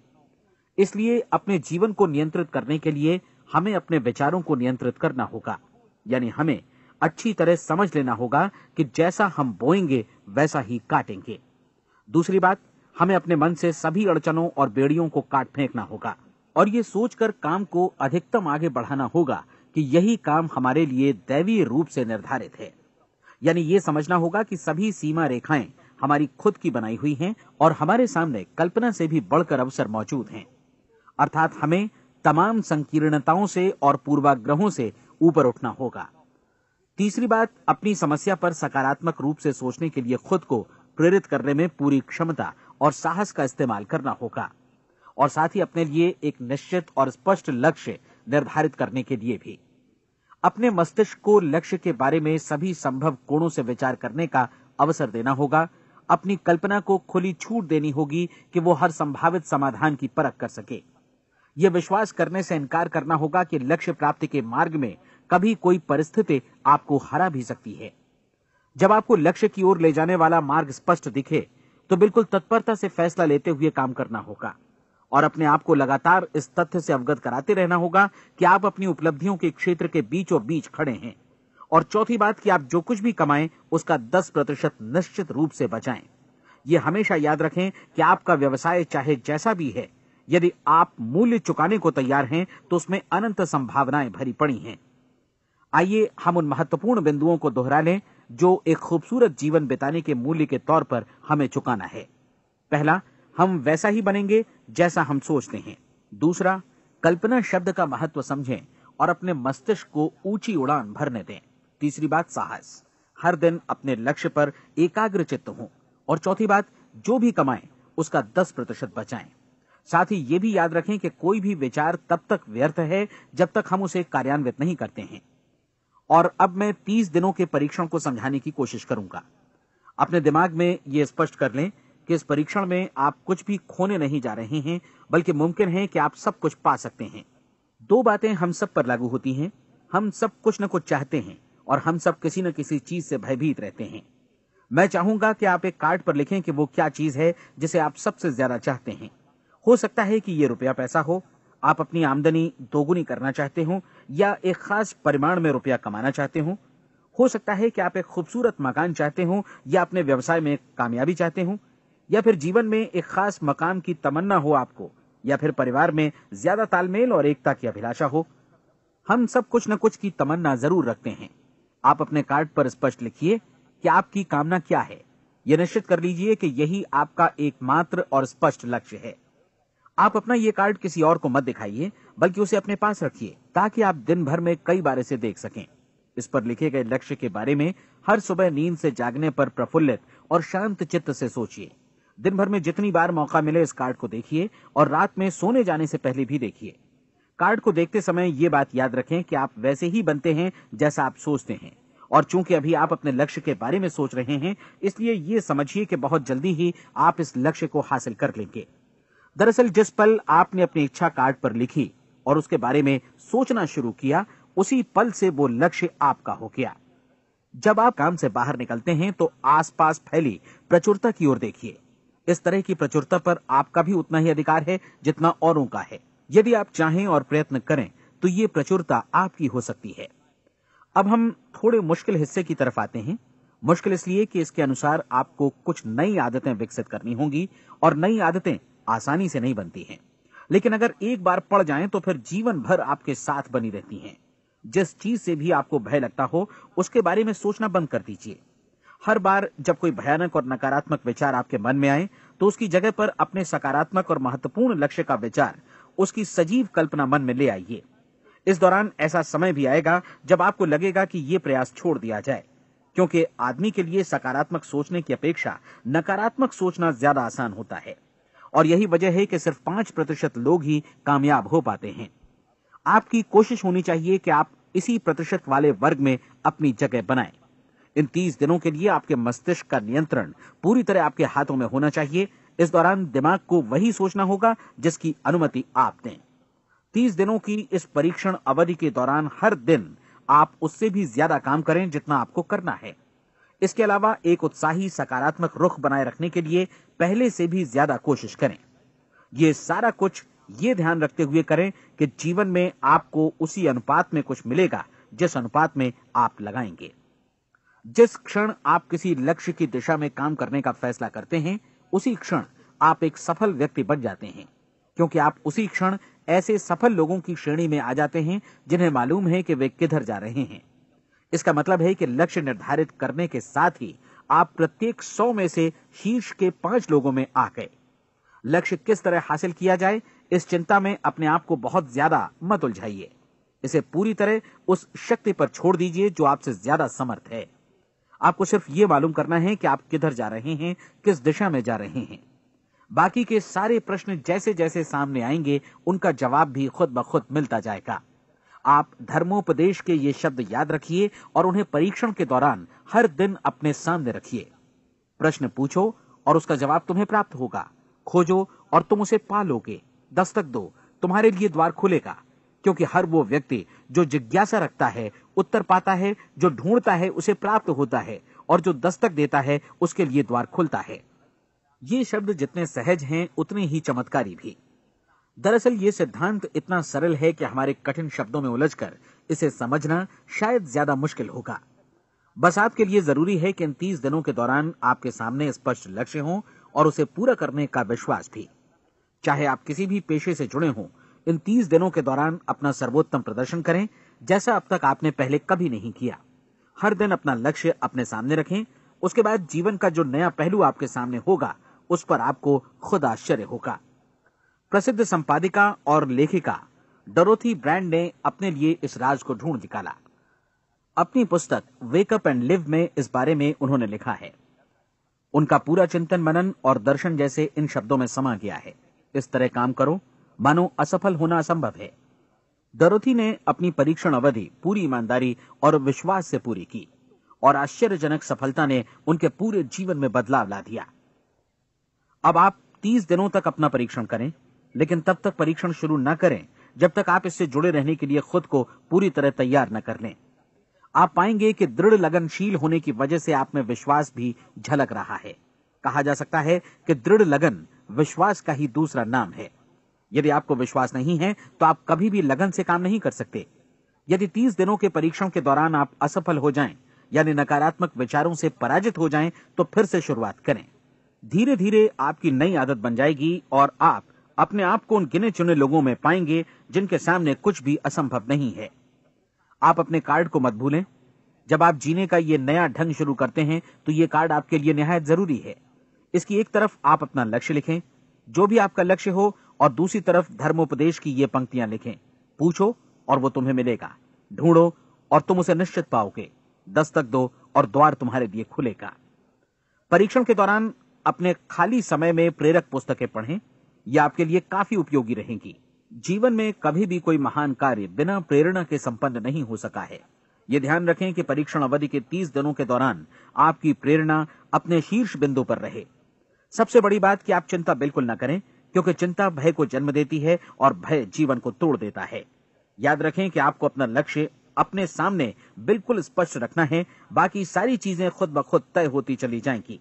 इसलिए अपने जीवन को नियंत्रित करने के लिए हमें अपने विचारों को नियंत्रित करना होगा। यानी हमें अच्छी तरह समझ लेना होगा कि जैसा हम बोएंगे वैसा ही काटेंगे। दूसरी बात, हमें अपने मन से सभी अड़चनों और बेड़ियों को काट फेंकना होगा और ये सोचकर काम को अधिकतम आगे बढ़ाना होगा कि यही काम हमारे लिए दैवीय रूप से निर्धारित है। यानी ये समझना होगा कि सभी सीमा रेखाएं हमारी खुद की बनाई हुई हैं और हमारे सामने कल्पना से भी बढ़कर अवसर मौजूद हैं। अर्थात हमें तमाम संकीर्णताओं से और पूर्वाग्रहों से ऊपर उठना होगा। तीसरी बात, अपनी समस्या पर सकारात्मक रूप से सोचने के लिए खुद को प्रेरित करने में पूरी क्षमता और साहस का इस्तेमाल करना होगा और साथ ही अपने लिए एक निश्चित और स्पष्ट लक्ष्य निर्धारित करने के लिए भी। अपने मस्तिष्क को लक्ष्य के बारे में सभी संभव कोणों से विचार करने का अवसर देना होगा। अपनी कल्पना को खुली छूट देनी होगी कि वो हर संभावित समाधान की परख कर सके। यह विश्वास करने से इनकार करना होगा कि लक्ष्य प्राप्ति के मार्ग में कभी कोई परिस्थिति आपको हरा भी सकती है। जब आपको लक्ष्य की ओर ले जाने वाला मार्ग स्पष्ट दिखे तो बिल्कुल तत्परता से फैसला लेते हुए काम करना होगा और अपने आप को लगातार इस तथ्य से अवगत कराते रहना होगा कि आप अपनी उपलब्धियों के क्षेत्र के बीचों बीच खड़े हैं। और चौथी बात कि आप जो कुछ भी कमाएं उसका 10% निश्चित रूप से बचाएं। यह हमेशा याद रखें कि आपका व्यवसाय चाहे जैसा भी है, यदि आप मूल्य चुकाने को तैयार हैं तो उसमें अनंत संभावनाएं भरी पड़ी हैं। आइए हम उन महत्वपूर्ण बिंदुओं को दोहरा लें जो एक खूबसूरत जीवन बिताने के मूल्य के तौर पर हमें चुकाना है। पहला, हम वैसा ही बनेंगे जैसा हम सोचते हैं। दूसरा, कल्पना शब्द का महत्व समझें और अपने मस्तिष्क को ऊंची उड़ान भरने दें। तीसरी बात, साहस, हर दिन अपने लक्ष्य पर एकाग्रचित्त हों। और चौथी बात, जो भी कमाएं उसका 10% बचाएं। साथ ही ये भी याद रखें कि कोई भी विचार तब तक व्यर्थ है जब तक हम उसे कार्यान्वित नहीं करते हैं। और अब मैं 30 दिनों के परीक्षण को समझाने की कोशिश करूंगा। अपने दिमाग में ये स्पष्ट कर लें कि इस परीक्षण में आप कुछ भी खोने नहीं जा रहे हैं, बल्कि मुमकिन है कि आप सब कुछ पा सकते हैं। 2 बातें हम सब पर लागू होती हैं। हम सब कुछ न कुछ चाहते हैं और हम सब किसी न किसी चीज से भयभीत रहते हैं। मैं चाहूंगा कि आप एक कार्ड पर लिखें कि वो क्या चीज है जिसे आप सबसे ज्यादा चाहते हैं। हो सकता है कि ये रुपया पैसा हो, आप अपनी आमदनी दोगुनी करना चाहते हो, या एक खास परिमाण में रुपया कमाना चाहते हो सकता है कि आप एक खूबसूरत मकान चाहते हो, या अपने व्यवसाय में कामयाबी चाहते हो, या फिर जीवन में एक खास मकाम की तमन्ना हो आपको, या फिर परिवार में ज्यादा तालमेल और एकता की अभिलाषा हो। हम सब कुछ न कुछ की तमन्ना जरूर रखते हैं। आप अपने कार्ड पर स्पष्ट लिखिए कि आपकी कामना क्या है। यह निश्चित कर लीजिए कि यही आपका एकमात्र और स्पष्ट लक्ष्य है। आप अपना ये कार्ड किसी और को मत दिखाइए, बल्कि उसे अपने पास रखिए ताकि आप दिन भर में कई बार इसे देख सकें। इस पर लिखे गए लक्ष्य के बारे में हर सुबह नींद से जागने पर प्रफुल्लित और शांत चित्त से सोचिए। दिन भर में जितनी बार मौका मिले इस कार्ड को देखिए और रात में सोने जाने से पहले भी देखिए। कार्ड को देखते समय ये बात याद रखें कि आप वैसे ही बनते हैं जैसा आप सोचते हैं, और चूंकि अभी आप अपने लक्ष्य के बारे में सोच रहे हैं, इसलिए ये समझिए कि बहुत जल्दी ही आप इस लक्ष्य को हासिल कर लेंगे। दरअसल जिस पल आपने अपनी इच्छा कार्ड पर लिखी और उसके बारे में सोचना शुरू किया, उसी पल से वो लक्ष्य आपका हो गया। जब आप काम से बाहर निकलते हैं तो आसपास फैली प्रचुरता की ओर देखिए। इस तरह की प्रचुरता पर आपका भी उतना ही अधिकार है जितना औरों का है। यदि आप चाहें और प्रयत्न करें तो ये प्रचुरता आपकी हो सकती है। अब हम थोड़े मुश्किल हिस्से की तरफ आते हैं। मुश्किल इसलिए कि इसके अनुसार आपको कुछ नई आदतें विकसित करनी होंगी, और नई आदतें आसानी से नहीं बनती हैं, लेकिन अगर एक बार पड़ जाएं तो फिर जीवन भर आपके साथ बनी रहती हैं। जिस चीज से भी आपको भय लगता हो उसके बारे में सोचना बंद कर दीजिए। हर बार जब कोई भयानक और नकारात्मक विचार आपके मन में आए तो उसकी जगह पर अपने सकारात्मक और महत्वपूर्ण लक्ष्य का विचार, उसकी सजीव कल्पना मन में ले आइए। इस दौरान ऐसा समय भी आएगा जब आपको लगेगा कि ये प्रयास छोड़ दिया जाए, क्योंकि आदमी के लिए सकारात्मक सोचने की अपेक्षा नकारात्मक सोचना ज्यादा आसान होता है, और यही वजह है कि सिर्फ 5% लोग ही कामयाब हो पाते हैं। आपकी कोशिश होनी चाहिए कि आप इसी प्रतिशत वाले वर्ग में अपनी जगह बनाएं। इन 30 दिनों के लिए आपके मस्तिष्क का नियंत्रण पूरी तरह आपके हाथों में होना चाहिए। इस दौरान दिमाग को वही सोचना होगा जिसकी अनुमति आप दें। 30 दिनों की इस परीक्षण अवधि के दौरान हर दिन आप उससे भी ज्यादा काम करें जितना आपको करना है। इसके अलावा एक उत्साही सकारात्मक रुख बनाए रखने के लिए पहले से भी ज्यादा कोशिश करें। ये सारा कुछ ये ध्यान रखते हुए करें कि जीवन में आपको उसी अनुपात में कुछ मिलेगा जिस अनुपात में आप लगाएंगे। जिस क्षण आप किसी लक्ष्य की दिशा में काम करने का फैसला करते हैं, उसी क्षण आप एक सफल व्यक्ति बन जाते हैं, क्योंकि आप उसी क्षण ऐसे सफल लोगों की श्रेणी में आ जाते हैं जिन्हें मालूम है कि वे किधर जा रहे हैं। इसका मतलब है कि लक्ष्य निर्धारित करने के साथ ही आप प्रत्येक 100 में से शीर्ष के 5 लोगों में आ गए। लक्ष्य किस तरह हासिल किया जाए, इस चिंता में अपने आप को बहुत ज्यादा मत उलझाइए। इसे पूरी तरह उस शक्ति पर छोड़ दीजिए जो आपसे ज्यादा समर्थ है। आपको सिर्फ ये मालूम करना है कि आप किधर जा रहे हैं, किस दिशा में जा रहे हैं। बाकी के सारे प्रश्न जैसे जैसे सामने आएंगे उनका जवाब भी खुद ब खुद मिलता जाएगा। आप धर्मोपदेश के ये शब्द याद रखिए और उन्हें परीक्षण के दौरान हर दिन अपने सामने रखिए। प्रश्न पूछो और उसका जवाब तुम्हें प्राप्त होगा। खोजो और तुम उसे पा लोगे। दस्तक दो, तुम्हारे लिए द्वार खुलेगा, क्योंकि हर वो व्यक्ति जो जिज्ञासा रखता है उत्तर पाता है, जो ढूंढता है उसे प्राप्त होता है, और जो दस्तक देता है उसके लिए द्वार खुलता है। ये शब्द जितने सहज हैं उतने ही चमत्कारी भी। दरअसल ये सिद्धांत इतना सरल है कि हमारे कठिन शब्दों में उलझकर इसे समझना शायद ज्यादा मुश्किल होगा। बस आपके लिए जरूरी है कि इन 30 दिनों के दौरान आपके सामने स्पष्ट लक्ष्य हो और उसे पूरा करने का विश्वास भी। चाहे आप किसी भी पेशे से जुड़े हों, इन 30 दिनों के दौरान अपना सर्वोत्तम प्रदर्शन करें, जैसा अब तक आपने पहले कभी नहीं किया। हर दिन अपना लक्ष्य अपने सामने रखें। उसके बाद जीवन का जो नया पहलू आपके सामने होगा उस पर आपको खुद आश्चर्य होगा। प्रसिद्ध संपादिका और लेखिका डोरोथी ब्रैंड ने अपने लिए इस राज को ढूंढ निकाला। अपनी पुस्तक वेक अप एंड लिव में इस बारे में उन्होंने लिखा है। उनका पूरा चिंतन मनन और दर्शन जैसे इन शब्दों में समा गया है। इस तरह काम करो मानो असफल होना असंभव है। डोरोथी ने अपनी परीक्षण अवधि पूरी ईमानदारी और विश्वास से पूरी की और आश्चर्यजनक सफलता ने उनके पूरे जीवन में बदलाव ला दिया। अब आप 30 दिनों तक अपना परीक्षण करें, लेकिन तब तक परीक्षण शुरू न करें जब तक आप इससे जुड़े रहने के लिए खुद को पूरी तरह तैयार न कर लें। आप पाएंगे कि दृढ़ लगनशील होने की वजह से आप में विश्वास भी झलक रहा है। कहा जा सकता है कि दृढ़ लगन विश्वास का ही दूसरा नाम है। यदि आपको विश्वास नहीं है तो आप कभी भी लगन से काम नहीं कर सकते। यदि 30 दिनों के परीक्षण के दौरान आप असफल हो जाएं, यानी नकारात्मक विचारों से पराजित हो जाएं, तो फिर से शुरुआत करें। धीरे धीरे आपकी नई आदत बन जाएगी और आप अपने आप को उन गिने चुने लोगों में पाएंगे जिनके सामने कुछ भी असंभव नहीं है। आप अपने कार्ड को मत भूलें। जब आप जीने का ये नया ढंग शुरू करते हैं तो ये कार्ड आपके लिए निहायत जरूरी है। इसकी एक तरफ आप अपना लक्ष्य लिखें, जो भी आपका लक्ष्य हो, और दूसरी तरफ धर्मोपदेश की ये पंक्तियां लिखें। पूछो और वो तुम्हें मिलेगा, ढूंढो और तुम उसे निश्चित पाओगे, दस्तक दो और द्वार तुम्हारे लिए खुलेगा। परीक्षण के दौरान अपने खाली समय में प्रेरक पुस्तकें पढ़ें, ये आपके लिए काफी उपयोगी रहेंगी। जीवन में कभी भी कोई महान कार्य बिना प्रेरणा के संपन्न नहीं हो सका है। ये ध्यान रखें कि परीक्षण अवधि के 30 दिनों के दौरान आपकी प्रेरणा अपने शीर्ष बिंदु पर रहे। सबसे बड़ी बात कि आप चिंता बिल्कुल न करें, क्योंकि चिंता भय को जन्म देती है और भय जीवन को तोड़ देता है। याद रखें कि आपको अपना लक्ष्य अपने सामने बिल्कुल स्पष्ट रखना है, बाकी सारी चीजें खुद ब खुद तय होती चली जाएंगी।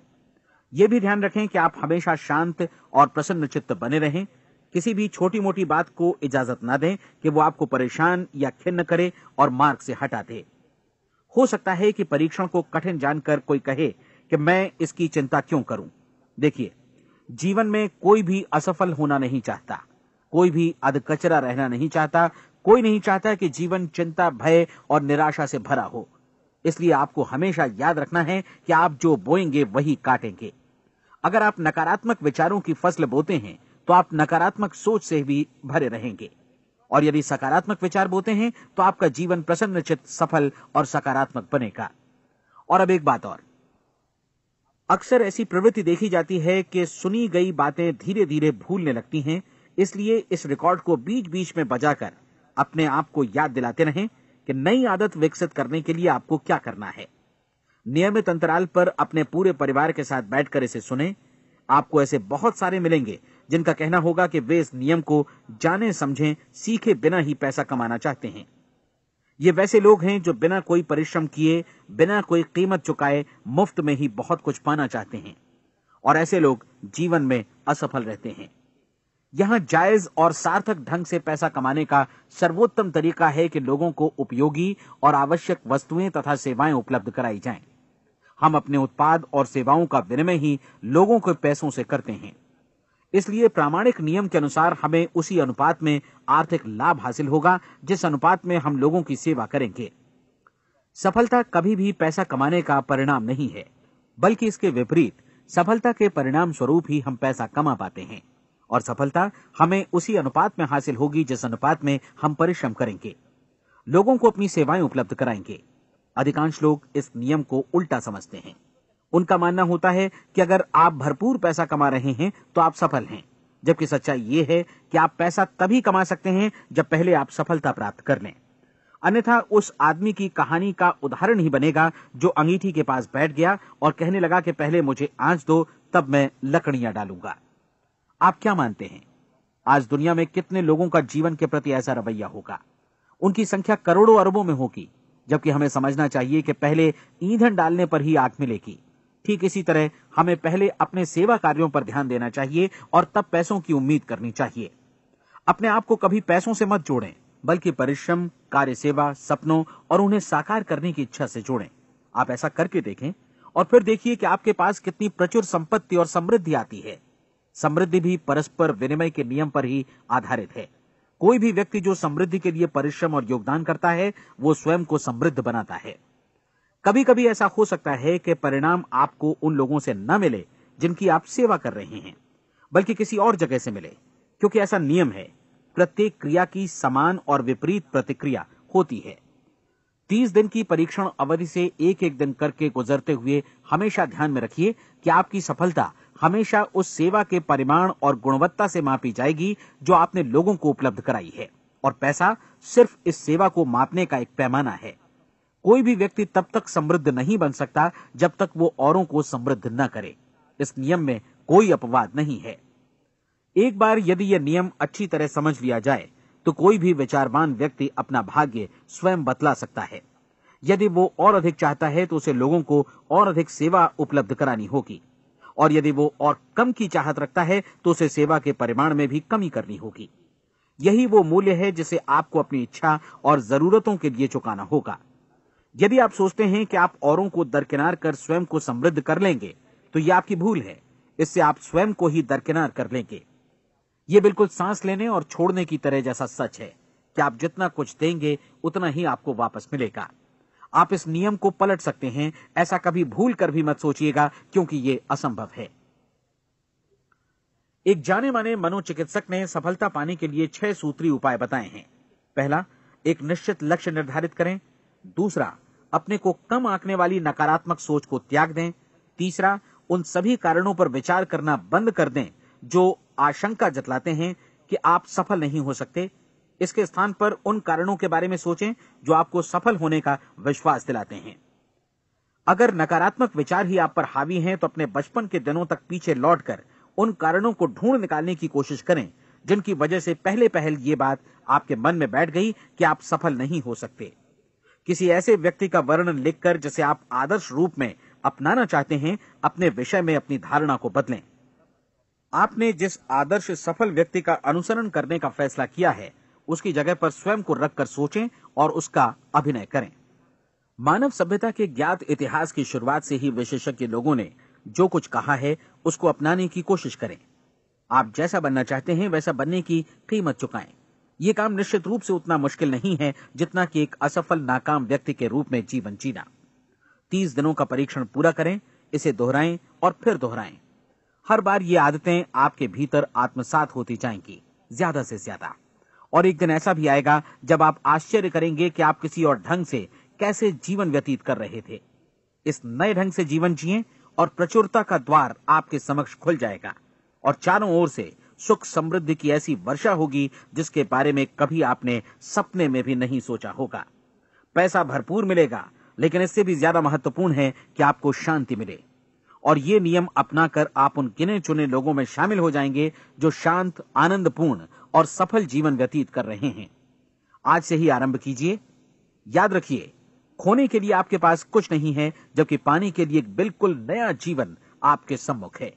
यह भी ध्यान रखें कि आप हमेशा शांत और प्रसन्न चित्त बने रहें। किसी भी छोटी मोटी बात को इजाजत ना दें कि वो आपको परेशान या खिन्न करे और मार्ग से हटा दे। हो सकता है कि परीक्षण को कठिन जानकर कोई कहे कि मैं इसकी चिंता क्यों करूं। देखिए, जीवन में कोई भी असफल होना नहीं चाहता, कोई भी अधकचरा रहना नहीं चाहता, कोई नहीं चाहता कि जीवन चिंता, भय और निराशा से भरा हो। इसलिए आपको हमेशा याद रखना है कि आप जो बोएंगे वही काटेंगे। अगर आप नकारात्मक विचारों की फसल बोते हैं तो आप नकारात्मक सोच से भी भरे रहेंगे, और यदि सकारात्मक विचार बोते हैं तो आपका जीवन प्रसन्नचित्त, सफल और सकारात्मक बनेगा। और अब एक बात और, अक्सर ऐसी प्रवृत्ति देखी जाती है कि सुनी गई बातें धीरे धीरे भूलने लगती हैं। इसलिए इस रिकॉर्ड को बीच बीच में बजाकर अपने आप को याद दिलाते रहें कि नई आदत विकसित करने के लिए आपको क्या करना है। नियमित अंतराल पर अपने पूरे परिवार के साथ बैठकर इसे सुनें। आपको ऐसे बहुत सारे मिलेंगे जिनका कहना होगा कि वे इस नियम को जाने समझें सीखे बिना ही पैसा कमाना चाहते हैं। ये वैसे लोग हैं जो बिना कोई परिश्रम किए, बिना कोई कीमत चुकाए मुफ्त में ही बहुत कुछ पाना चाहते हैं, और ऐसे लोग जीवन में असफल रहते हैं। यहां जायज और सार्थक ढंग से पैसा कमाने का सर्वोत्तम तरीका है कि लोगों को उपयोगी और आवश्यक वस्तुएं तथा सेवाएं उपलब्ध कराई जाएं। हम अपने उत्पाद और सेवाओं का विनिमय ही लोगों के पैसों से करते हैं। इसलिए प्रामाणिक नियम के अनुसार हमें उसी अनुपात में आर्थिक लाभ हासिल होगा जिस अनुपात में हम लोगों की सेवा करेंगे। सफलता कभी भी पैसा कमाने का परिणाम नहीं है, बल्कि इसके विपरीत सफलता के परिणाम स्वरूप ही हम पैसा कमा पाते हैं, और सफलता हमें उसी अनुपात में हासिल होगी जिस अनुपात में हम परिश्रम करेंगे, लोगों को अपनी सेवाएं उपलब्ध कराएंगे। अधिकांश लोग इस नियम को उल्टा समझते हैं। उनका मानना होता है कि अगर आप भरपूर पैसा कमा रहे हैं तो आप सफल हैं, जबकि सच्चाई यह है कि आप पैसा तभी कमा सकते हैं जब पहले आप सफलता प्राप्त कर लें। अन्यथा उस आदमी की कहानी का उदाहरण ही बनेगा जो अंगीठी के पास बैठ गया और कहने लगा कि पहले मुझे आंच दो, तब मैं लकड़ियां डालूंगा। आप क्या मानते हैं, आज दुनिया में कितने लोगों का जीवन के प्रति ऐसा रवैया होगा? उनकी संख्या करोड़ों अरबों में होगी, जबकि हमें समझना चाहिए कि पहले ईंधन डालने पर ही आग मिलेगी। ठीक इसी तरह हमें पहले अपने सेवा कार्यों पर ध्यान देना चाहिए और तब पैसों की उम्मीद करनी चाहिए। अपने आप को कभी पैसों से मत जोड़ें, बल्कि परिश्रम, कार्य सेवा, सपनों और उन्हें साकार करने की इच्छा से जोड़ें। आप ऐसा करके देखें और फिर देखिए कि आपके पास कितनी प्रचुर संपत्ति और समृद्धि आती है। समृद्धि भी परस्पर विनिमय के नियम पर ही आधारित है। कोई भी व्यक्ति जो समृद्धि के लिए परिश्रम और योगदान करता है, वो स्वयं को समृद्ध बनाता है। कभी कभी ऐसा हो सकता है कि परिणाम आपको उन लोगों से न मिले जिनकी आप सेवा कर रहे हैं, बल्कि किसी और जगह से मिले, क्योंकि ऐसा नियम है, प्रत्येक क्रिया की समान और विपरीत प्रतिक्रिया होती है। 30 दिन की परीक्षण अवधि से एक एक दिन करके गुजरते हुए हमेशा ध्यान में रखिए कि आपकी सफलता हमेशा उस सेवा के परिमाण और गुणवत्ता से मापी जाएगी जो आपने लोगों को उपलब्ध कराई है, और पैसा सिर्फ इस सेवा को मापने का एक पैमाना है। कोई भी व्यक्ति तब तक समृद्ध नहीं बन सकता जब तक वो औरों को समृद्ध न करे। इस नियम में कोई अपवाद नहीं है। एक बार यदि यह नियम अच्छी तरह समझ लिया जाए तो कोई भी विचारवान व्यक्ति अपना भाग्य स्वयं बतला सकता है। यदि वो और अधिक चाहता है तो उसे लोगों को और अधिक सेवा उपलब्ध करानी होगी, और यदि वो और कम की चाहत रखता है तो उसे सेवा के परिमाण में भी कमी करनी होगी। यही वो मूल्य है जिसे आपको अपनी इच्छा और जरूरतों के लिए चुकाना होगा। यदि आप सोचते हैं कि आप औरों को दरकिनार कर स्वयं को समृद्ध कर लेंगे तो यह आपकी भूल है। इससे आप स्वयं को ही दरकिनार कर लेंगे। यह बिल्कुल सांस लेने और छोड़ने की तरह जैसा सच है कि आप जितना कुछ देंगे उतना ही आपको वापस मिलेगा। आप इस नियम को पलट सकते हैं, ऐसा कभी भूल कर भी मत सोचिएगा, क्योंकि यह असंभव है। एक जाने माने मनोचिकित्सक ने सफलता पाने के लिए 6 सूत्री उपाय बताए हैं। पहला, एक निश्चित लक्ष्य निर्धारित करें। दूसरा, अपने को कम आंकने वाली नकारात्मक सोच को त्याग दें। तीसरा, उन सभी कारणों पर विचार करना बंद कर दें जो आशंका जतलाते हैं कि आप सफल नहीं हो सकते। इसके स्थान पर उन कारणों के बारे में सोचें जो आपको सफल होने का विश्वास दिलाते हैं। अगर नकारात्मक विचार ही आप पर हावी हैं तो अपने बचपन के दिनों तक पीछे लौटकर उन कारणों को ढूंढ निकालने की कोशिश करें जिनकी वजह से पहले पहल ये बात आपके मन में बैठ गई कि आप सफल नहीं हो सकते। किसी ऐसे व्यक्ति का वर्णन लिखकर जिसे आप आदर्श रूप में अपनाना चाहते हैं, अपने विषय में अपनी धारणा को बदलें। आपने जिस आदर्श सफल व्यक्ति का अनुसरण करने का फैसला किया है उसकी जगह पर स्वयं को रखकर सोचें और उसका अभिनय करें। मानव सभ्यता के ज्ञात इतिहास की शुरुआत से ही विशेषज्ञ लोगों ने जो कुछ कहा है उसको अपनाने की कोशिश करें। आप जैसा बनना चाहते हैं वैसा बनने की कीमत चुकाएं। यह काम निश्चित रूप से उतना मुश्किल नहीं है जितना कि एक असफल नाकाम व्यक्ति के रूप में जीवन जीना। 30 दिनों का परीक्षण पूरा करें, इसे दोहराएं और फिर दोहराएं। हर बार ये आदतें आपके भीतर आत्मसात होती जाएंगी, ज्यादा से ज्यादा। और एक दिन ऐसा भी आएगा जब आप आश्चर्य करेंगे कि आप किसी और ढंग से कैसे जीवन व्यतीत कर रहे थे। इस नए ढंग से जीवन जिएं और प्रचुरता का द्वार आपके समक्ष खुल जाएगा और चारों ओर से सुख समृद्धि की ऐसी वर्षा होगी जिसके बारे में कभी आपने सपने में भी नहीं सोचा होगा। पैसा भरपूर मिलेगा, लेकिन इससे भी ज्यादा महत्वपूर्ण है कि आपको शांति मिले। और ये नियम अपनाकर आप उन गिने चुने लोगों में शामिल हो जाएंगे जो शांत, आनंदपूर्ण और सफल जीवन व्यतीत कर रहे हैं। आज से ही आरंभ कीजिए। याद रखिए, खोने के लिए आपके पास कुछ नहीं है, जबकि पाने के लिए एक बिल्कुल नया जीवन आपके सम्मुख है।